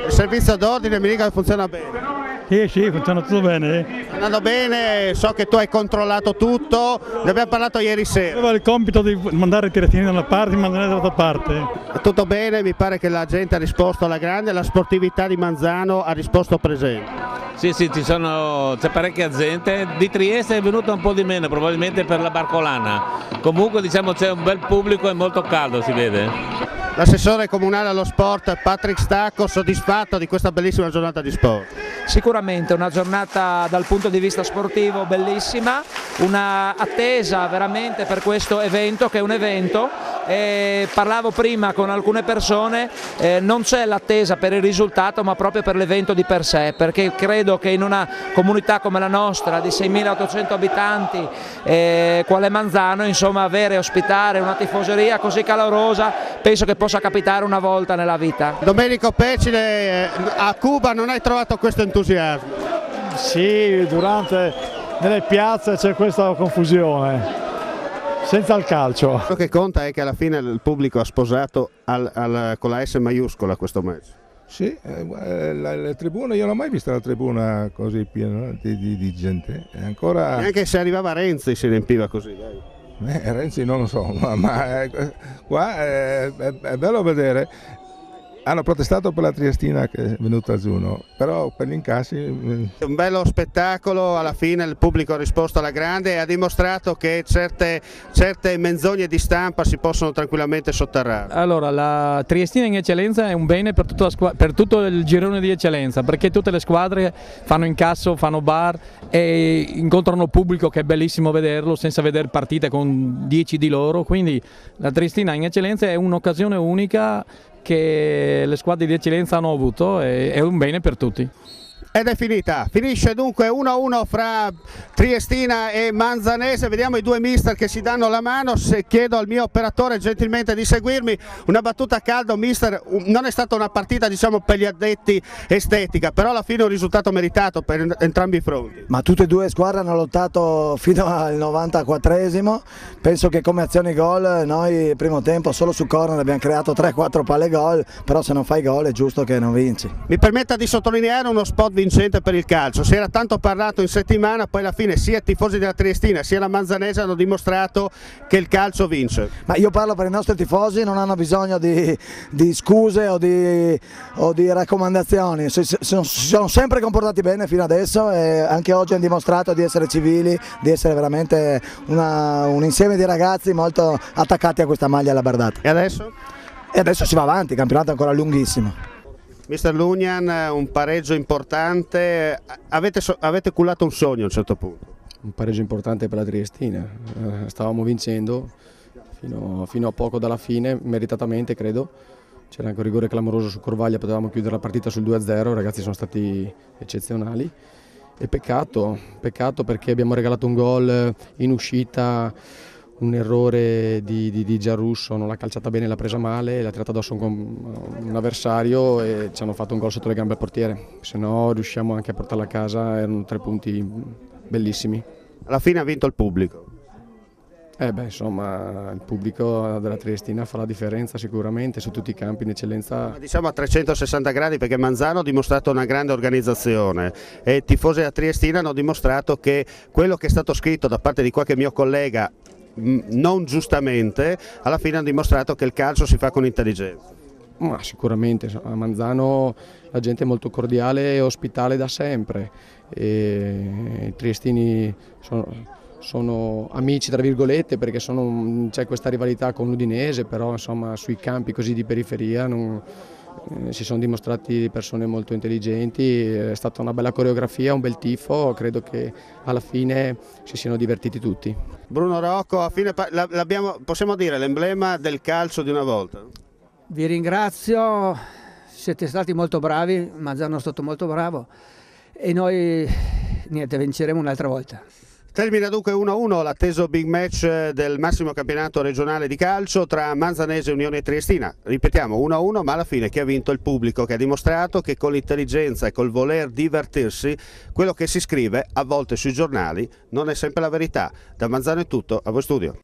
Il servizio d'ordine mi dica che funziona bene. Sì, funziona tutto bene. Sta andando bene, so che tu hai controllato tutto, ne abbiamo parlato ieri sera. Aveva il compito di mandare i tirestini da una parte e mandare dall'altra parte. Tutto bene, mi pare che la gente ha risposto alla grande, la sportività di Manzano ha risposto presente. Sì, c'è parecchia gente, di Trieste è venuta un po' di meno, probabilmente per la Barcolana. Comunque diciamo c'è un bel pubblico e molto caldo, si vede. L'assessore comunale allo sport Patrick Stacco, soddisfatto di questa bellissima giornata di sport? Sicuramente una giornata dal punto di vista sportivo bellissima, una attesa veramente per questo evento che è un evento. Parlavo prima con alcune persone, non c'è l'attesa per il risultato ma proprio per l'evento di per sé, perché credo che in una comunità come la nostra di 6.800 abitanti quale Manzano, insomma, avere e ospitare una tifoseria così calorosa penso che possa capitare una volta nella vita. Domenico Pecile, a Cuba non hai trovato questo entusiasmo? Sì, nelle piazze c'è questa confusione. Senza il calcio. Quello che conta è che alla fine il pubblico ha sposato con la S maiuscola questo match. Sì, la tribuna, io non ho mai visto la tribuna così piena di gente. Ancora... Neanche se arrivava Renzi si riempiva così, dai. Renzi non lo so, ma qua è bello vedere. Hanno protestato per la Triestina che è venuta a giugno, però per gli incassi... Un bello spettacolo, alla fine il pubblico ha risposto alla grande e ha dimostrato che certe menzogne di stampa si possono tranquillamente sotterrare. Allora, la Triestina in eccellenza è un bene per tutto il girone di eccellenza, perché tutte le squadre fanno incasso, fanno bar e incontrano pubblico che è bellissimo vederlo senza vedere partite con 10 di loro, quindi la Triestina in eccellenza è un'occasione unica che le squadre di eccellenza hanno avuto e è un bene per tutti. Ed è finita, finisce dunque 1-1 fra Triestina e Manzanese, vediamo i due mister che si danno la mano. Se chiedo al mio operatore gentilmente di seguirmi, una battuta a caldo mister, non è stata una partita diciamo per gli addetti estetica, però alla fine un risultato meritato per entrambi i fronti. Ma tutte e due squadre hanno lottato fino al 94esimo, penso che come azioni gol noi primo tempo solo su corner abbiamo creato 3-4 palle gol, però se non fai gol è giusto che non vinci. Mi permetta di sottolineare uno spot vincente per il calcio, si era tanto parlato in settimana, poi alla fine sia i tifosi della Triestina sia la Manzanese hanno dimostrato che il calcio vince. Ma io parlo per i nostri tifosi, non hanno bisogno di scuse o di raccomandazioni, si sono sempre comportati bene fino adesso e anche oggi hanno dimostrato di essere civili, di essere veramente un insieme di ragazzi molto attaccati a questa maglia alla bardata. E adesso? E adesso si va avanti, il campionato è ancora lunghissimo. Mister Lugnan, un pareggio importante, avete cullato un sogno a un certo punto. Un pareggio importante per la Triestina, stavamo vincendo fino a poco dalla fine, meritatamente credo, c'era anche un rigore clamoroso su Corvaglia, potevamo chiudere la partita sul 2-0, i ragazzi sono stati eccezionali e peccato perché abbiamo regalato un gol in uscita, un errore di Giarrusso, non l'ha calciata bene, l'ha presa male, l'ha tirata addosso un avversario e ci hanno fatto un gol sotto le gambe al portiere, se no riusciamo anche a portarla a casa, erano 3 punti bellissimi. Alla fine ha vinto il pubblico. Insomma, il pubblico della Triestina fa la differenza sicuramente su tutti i campi in eccellenza. Diciamo a 360 gradi perché Manzano ha dimostrato una grande organizzazione e i tifosi della Triestina hanno dimostrato che quello che è stato scritto da parte di qualche mio collega non giustamente, alla fine hanno dimostrato che il calcio si fa con intelligenza. Ma sicuramente a Manzano la gente è molto cordiale e ospitale da sempre e i triestini sono amici tra virgolette perché c'è questa rivalità con l'Udinese, però insomma sui campi così di periferia si sono dimostrati persone molto intelligenti, è stata una bella coreografia, un bel tifo, credo che alla fine si siano divertiti tutti. Bruno Rocco, a fine possiamo dire l'emblema del calcio di una volta? Vi ringrazio, siete stati molto bravi, Manzano è stato molto bravo e noi niente, vinceremo un'altra volta. Termina dunque 1-1 l'atteso big match del massimo campionato regionale di calcio tra Manzanese e Unione Triestina. Ripetiamo 1-1, ma alla fine chi ha vinto è il pubblico, che ha dimostrato che con l'intelligenza e col voler divertirsi quello che si scrive a volte sui giornali non è sempre la verità. Da Manzano è tutto, a voi studio.